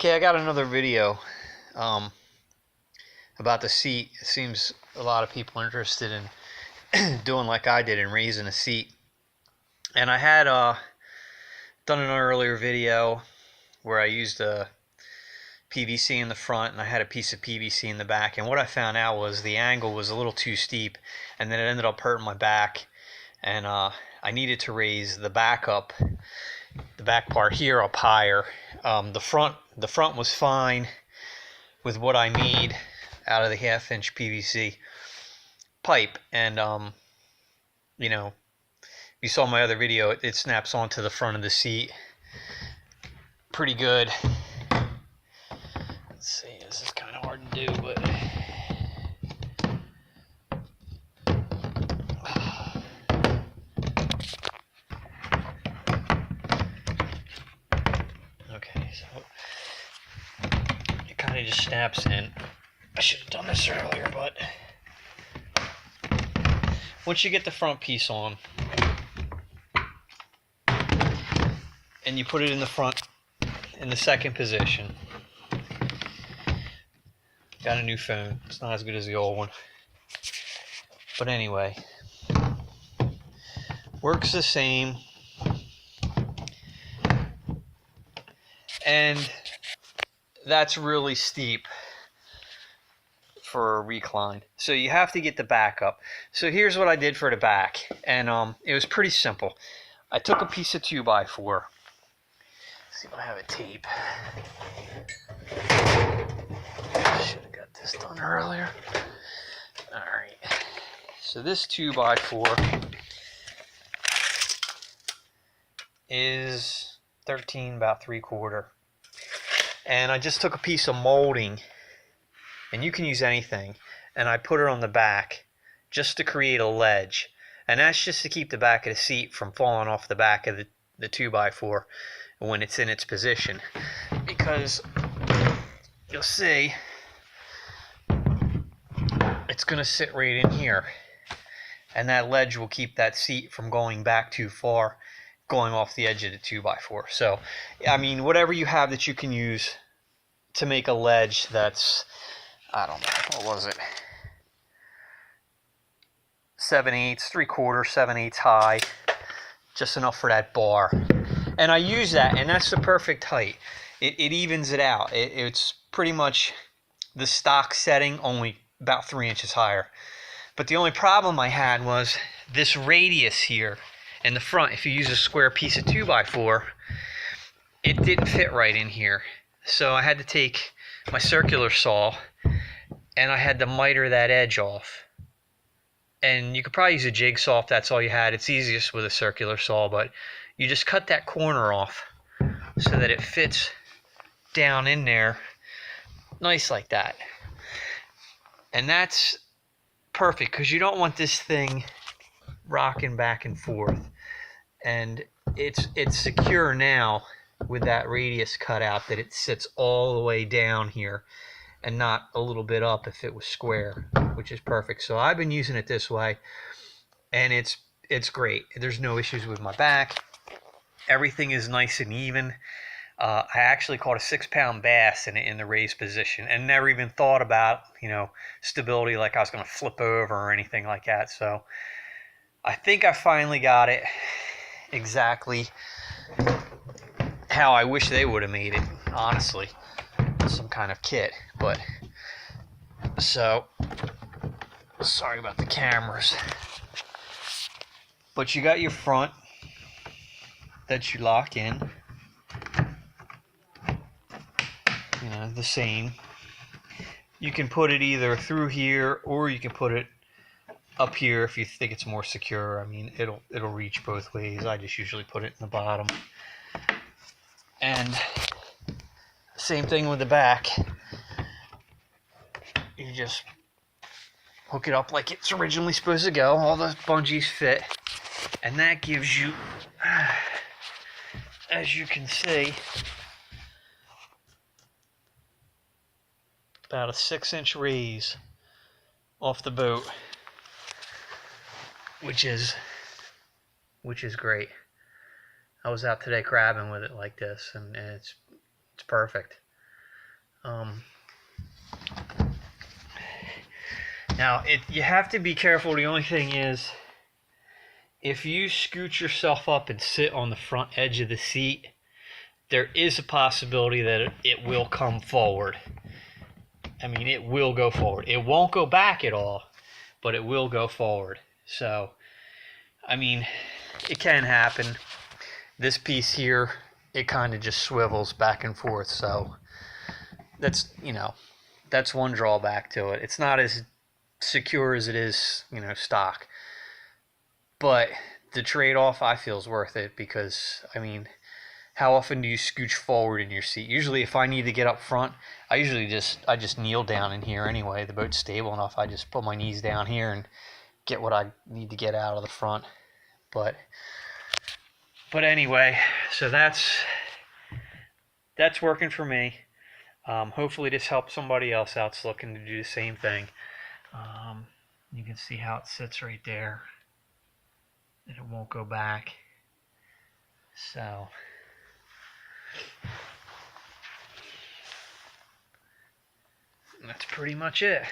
Okay, I got another video about the seat. It seems a lot of people are interested in doing like I did and raising a seat. And I had done an earlier video where I used a PVC in the front and I had a piece of PVC in the back. And what I found out was the angle was a little too steep, and then it ended up hurting my back. And I needed to raise the back up, the back part here up higher. The front was fine with what I need out of the 1/2-inch PVC pipe, and you know, you saw my other video, it snaps onto the front of the seat pretty good. Let's see, this is kind of hard to do, but okay, so it kind of just snaps in. I should have done this earlier, but once you get the front piece on and you put it in the front in the second position, got a new phone. It's not as good as the old one, but anyway, works the same. And that's really steep for a recline, so you have to get the back up. So here's what I did for the back, and it was pretty simple. I took a piece of 2x4. Let's see if I have a tape. Should have got this done earlier. Alright, so this 2x4 is 13, about 3/4. And I just took a piece of molding, and you can use anything, and I put it on the back just to create a ledge. And that's just to keep the back of the seat from falling off the back of the 2x4 when it's in its position. Because you'll see it's going to sit right in here, and that ledge will keep that seat from going back too far, going off the edge of the 2x4. So, I mean, whatever you have that you can use to make a ledge that's, I don't know, what was it? 7/8, 3/4, 7/8 high, just enough for that bar. And I use that, and that's the perfect height. It evens it out. It's pretty much the stock setting, only about 3 inches higher. But the only problem I had was this radius here in the front. If you use a square piece of 2x4, it didn't fit right in here. So I had to take my circular saw and I had to miter that edge off. And you could probably use a jigsaw if that's all you had. It's easiest with a circular saw, but you just cut that corner off so that it fits down in there nice like that. And that's perfect, because you don't want this thing rocking back and forth. And it's secure now with that radius cut out, that it sits all the way down here and not a little bit up if it was square, which is perfect. So I've been using it this way, and it's great. There's no issues with my back. Everything is nice and even. I actually caught a 6-pound bass in the raised position, and never even thought about, stability, like I was going to flip over or anything like that. So I think I finally got it exactly how I wish they would have made it, honestly. Some kind of kit. But so sorry about the cameras. But you got your front that you lock in, the same. You can put it either through here, or you can put it up here if you think it's more secure. I mean, it'll reach both ways. I just usually put it in the bottom. And same thing with the back. You just hook it up like it's originally supposed to go. All the bungees fit, and that gives you, as you can see, about a 6-inch raise off the boat, which is great. I was out today crabbing with it like this, and it's perfect. Now, you have to be careful. The only thing is, if you scoot yourself up and sit on the front edge of the seat, there is a possibility that it will come forward. I mean, it will go forward. It won't go back at all, but it will go forward. So, I mean, it can happen. This piece here, it kind of just swivels back and forth. So, that's, that's one drawback to it. It's not as secure as it is, stock. But the trade-off, I feel, is worth it because, I mean, how often do you scooch forward in your seat? Usually, if I need to get up front, I just kneel down in here anyway. The boat's stable enough. I just put my knees down here and get what I need to get out of the front. But anyway, so that's working for me. Hopefully, this helps somebody else out that's looking to do the same thing. You can see how it sits right there. And it won't go back. So that's pretty much it.